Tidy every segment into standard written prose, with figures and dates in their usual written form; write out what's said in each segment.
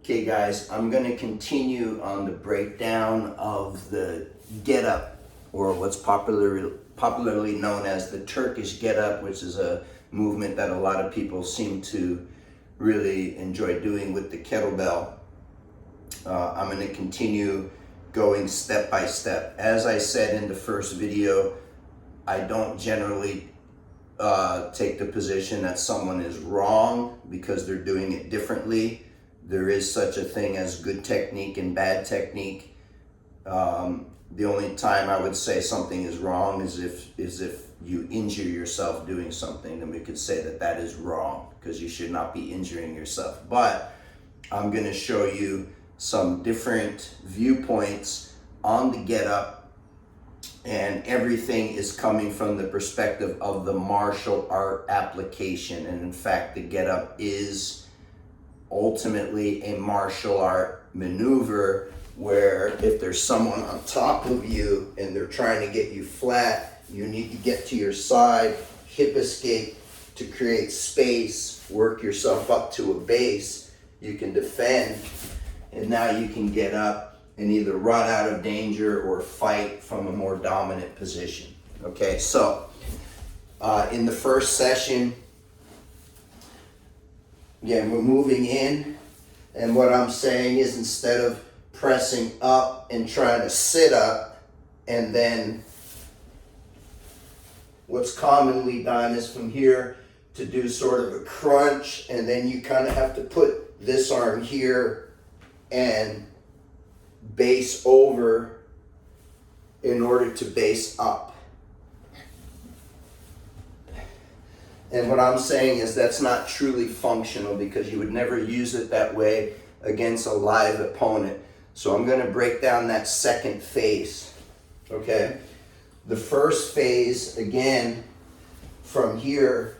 Okay guys, I'm going to continue on the breakdown of the get up, or what's popularly known as the Turkish get up, which is a movement that a lot of people seem to really enjoy doing with the kettlebell. I'm going to continue going step by step. As I said in the first video, I don't generally take the position that someone is wrong because they're doing it differently. There is such a thing as good technique and bad technique. The only time I would say something is wrong is if you injure yourself doing something, then we could say that that is wrong, because you should not be injuring yourself. But I'm going to show you some different viewpoints on the get up, and everything is coming from the perspective of the martial art application. And in fact, the get up is ultimately a martial art maneuver, where if there's someone on top of you and they're trying to get you flat, you need to get to your side, hip escape to create space, work yourself up to a base. You can defend, and now you can get up and either run out of danger or fight from a more dominant position. Okay, so in the first session, again, we're moving in, and what I'm saying is, instead of pressing up and trying to sit up, and then what's commonly done is from here to do sort of a crunch, and then you kind of have to put this arm here and base over in order to base up. And what I'm saying is that's not truly functional, because you would never use it that way against a live opponent. So I'm going to break down that second phase. Okay? The first phase, again, from here,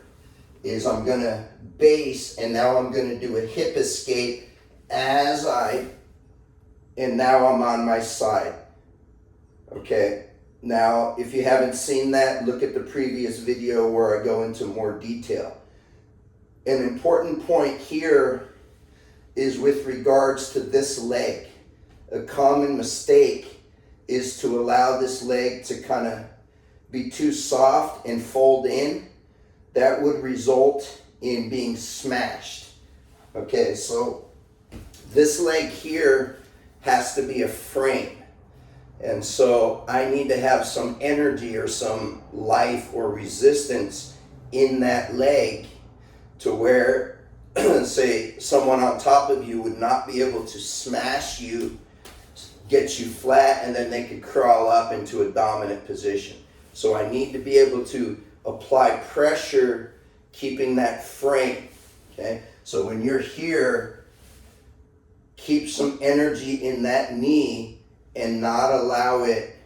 is I'm going to base, and now I'm going to do a hip escape and now I'm on my side. Okay? Now, if you haven't seen that, look at the previous video where I go into more detail. An important point here is with regards to this leg. A common mistake is to allow this leg to kind of be too soft and fold in. That would result in being smashed. Okay, so this leg here has to be a frame. And so I need to have some energy or some life or resistance in that leg to where, say, someone on top of you would not be able to smash you, get you flat, and then they could crawl up into a dominant position. So I need to be able to apply pressure, keeping that frame. Okay? So when you're here, keep some energy in that knee and not allow it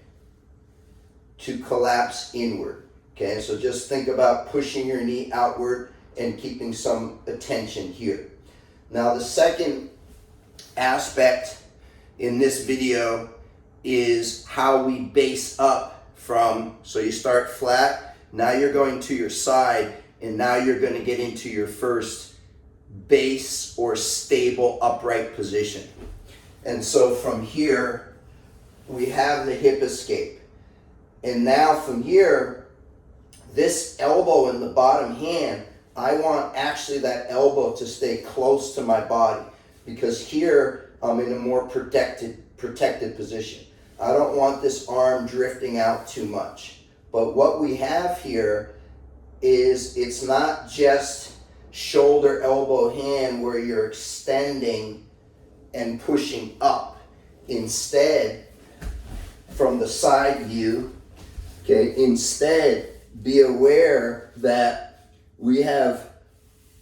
to collapse inward. Okay, so just think about pushing your knee outward and keeping some attention here. Now, the second aspect in this video is how we base up from, so you start flat, now you're going to your side, and now you're going to get into your first base or stable upright position. And so from here, we have the hip escape. And now from here, this elbow in the bottom hand, I want actually that elbow to stay close to my body, because here I'm in a more protected position. I don't want this arm drifting out too much. But what we have here is, it's not just shoulder, elbow, hand where you're extending and pushing up. Instead, from the side view, okay, instead, be aware that we have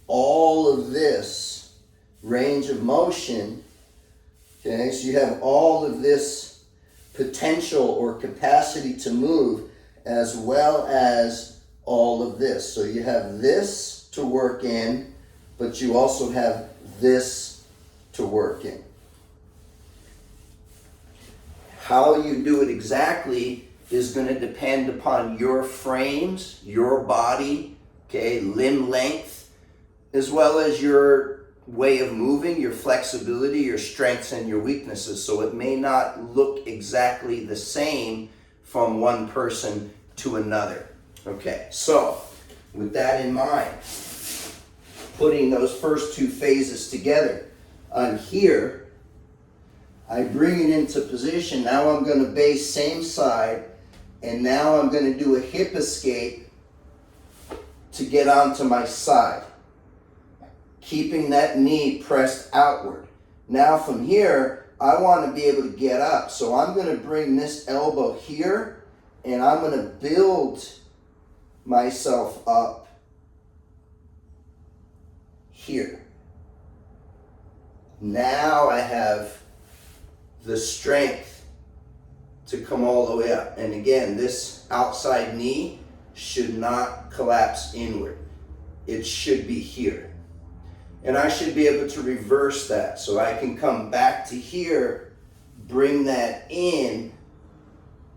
all of this range of motion. Okay, so you have all of this potential or capacity to move, as well as all of this. So you have this to work in, but you also have this to work in. How you do it exactly is going to depend upon your frames, your body, okay, limb length, as well as your way of moving, your flexibility, your strengths, and your weaknesses. So it may not look exactly the same from one person to another. Okay, so with that in mind, putting those first two phases together, on here, I bring it into position. Now I'm going to base same side, and now I'm going to do a hip escape to get onto my side, keeping that knee pressed outward. Now from here, I want to be able to get up. So I'm going to bring this elbow here, and I'm going to build myself up here. Now I have the strength to come all the way up. And again, this outside knee should not collapse inward. It should be here. And I should be able to reverse that. So I can come back to here, bring that in,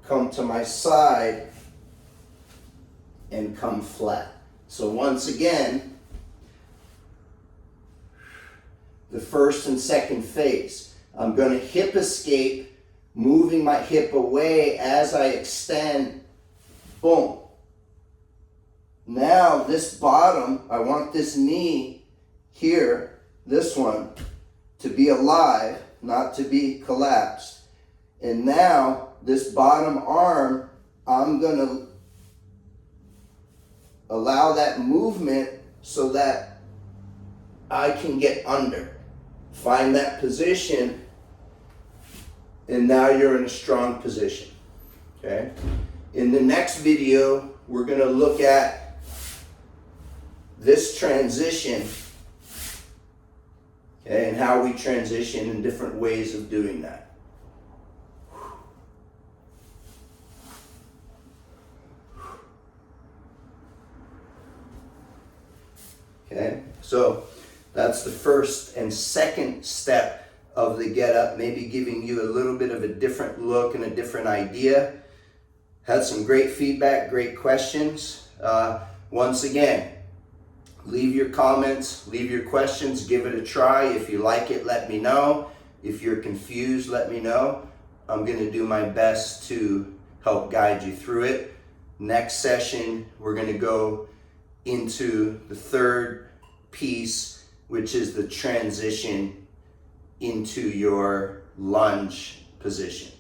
come to my side, and come flat. So once again, the first and second phase. I'm going to hip escape, moving my hip away as I extend. Boom. Now this bottom, I want this knee here, this one, to be alive, not to be collapsed. And now this bottom arm, I'm going to allow that movement so that I can get under. Find that position, and now you're in a strong position. Okay? In the next video, we're going to look at this transition, okay, and how we transition in different ways of doing that. Okay, so that's the first and second step of the get up, maybe giving you a little bit of a different look and a different idea. Had some great feedback, great questions. Once again, leave your comments, leave your questions, give it a try. If you like it, let me know. If you're confused, let me know. I'm going to do my best to help guide you through it. Next session, we're going to go into the third piece, which is the transition into your lunge position.